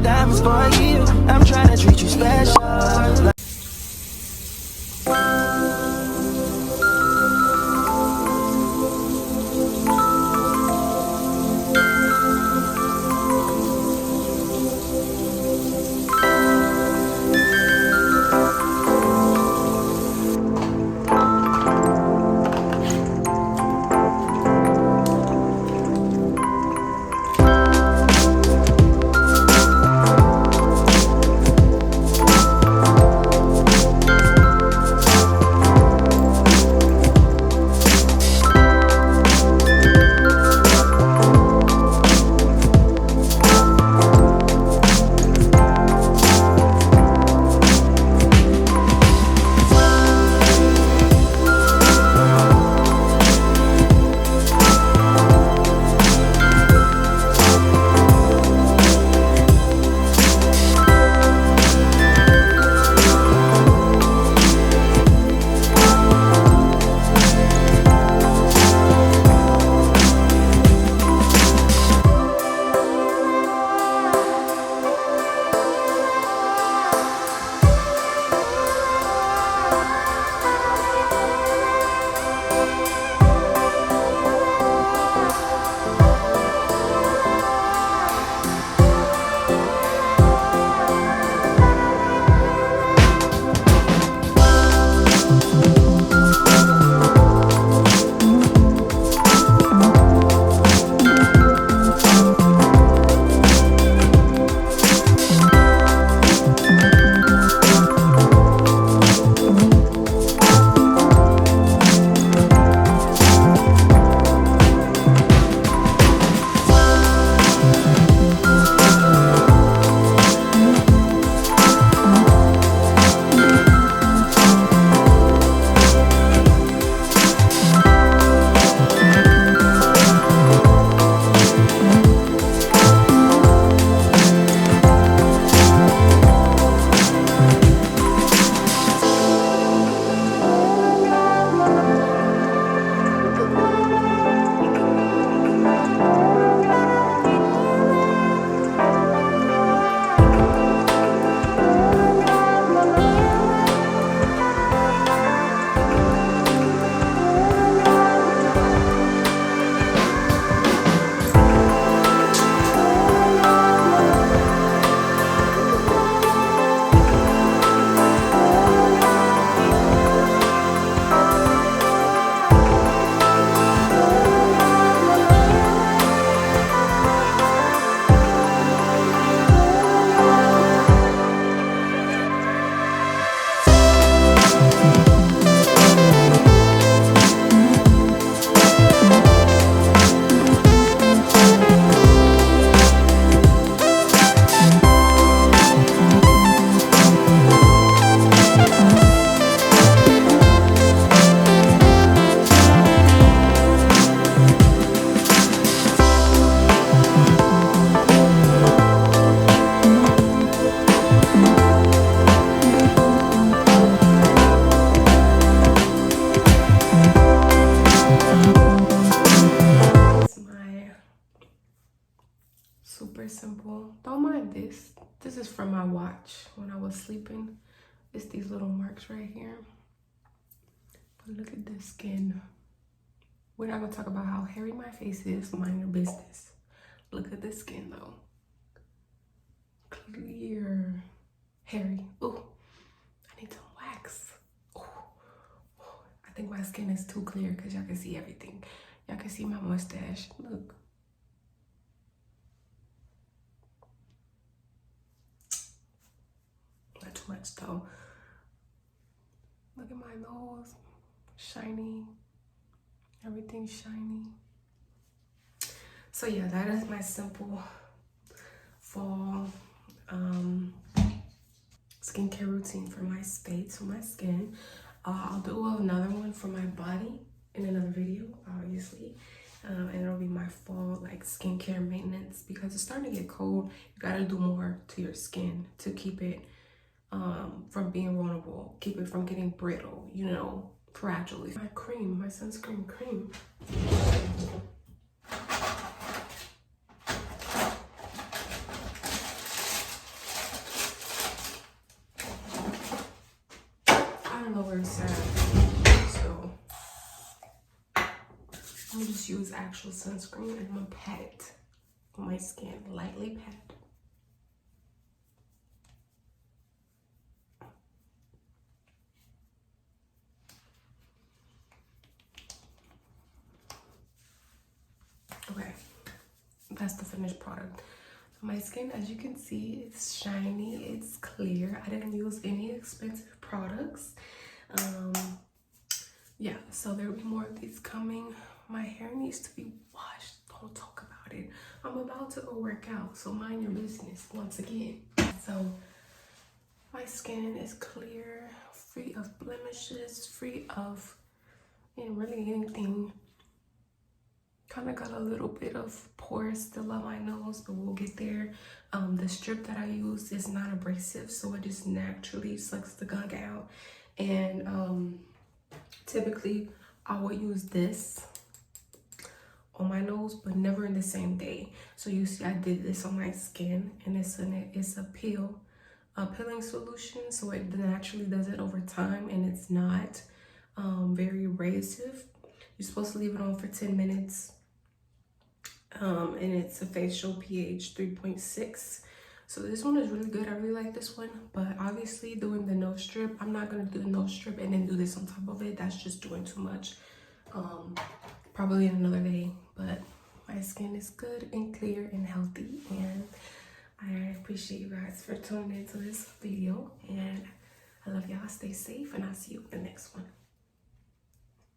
diamonds for you. I'm trying to treat you special. Super simple. Don't mind this. This is from my watch when I was sleeping. It's these little marks right here. But look at the skin. We're not gonna talk about how hairy my face is. Mind your business. Look at the skin though. Clear. Hairy. Ooh. I need some wax. Ooh. I think my skin is too clear because y'all can see everything. Y'all can see my mustache. Look. Not too much though. Look at my nose. Shiny. Everything's shiny. So yeah, that is my simple fall skincare routine for my face, for my skin. I'll do another one for my body in another video, obviously. And it'll be my fall like skincare maintenance because it's starting to get cold. You gotta do more to your skin to keep it from being vulnerable, keep it from getting brittle, you know, fragile. My cream, my sunscreen cream. I'm gonna just use actual sunscreen and I'm gonna pat it on my skin, lightly pat. Okay, that's the finished product. My skin, as you can see, it's shiny, it's clear. I didn't use any expensive products. Yeah, so there'll be more of these coming. My hair needs to be washed. Don't talk about it. I'm about to go work out, so mind your business once again. So my skin is clear, free of blemishes, free of really anything. Kind of got a little bit of pores still on my nose, but we'll get there. The strip that I use is not abrasive, so it just naturally sucks the gunk out. And typically I would use this on my nose, but never in the same day. So you see I did this on my skin, and it's a peeling solution, so it naturally does it over time, and it's not very abrasive. You're supposed to leave it on for 10 minutes. And it's a facial pH 3.6. So this one is really good. I really like this one, but obviously doing the nose strip, I'm not gonna do the nose strip and then do this on top of it. That's just doing too much. Probably in another day, but my skin is good and clear and healthy, and I appreciate you guys for tuning into this video, and I love y'all. Stay safe, and I'll see you in the next one.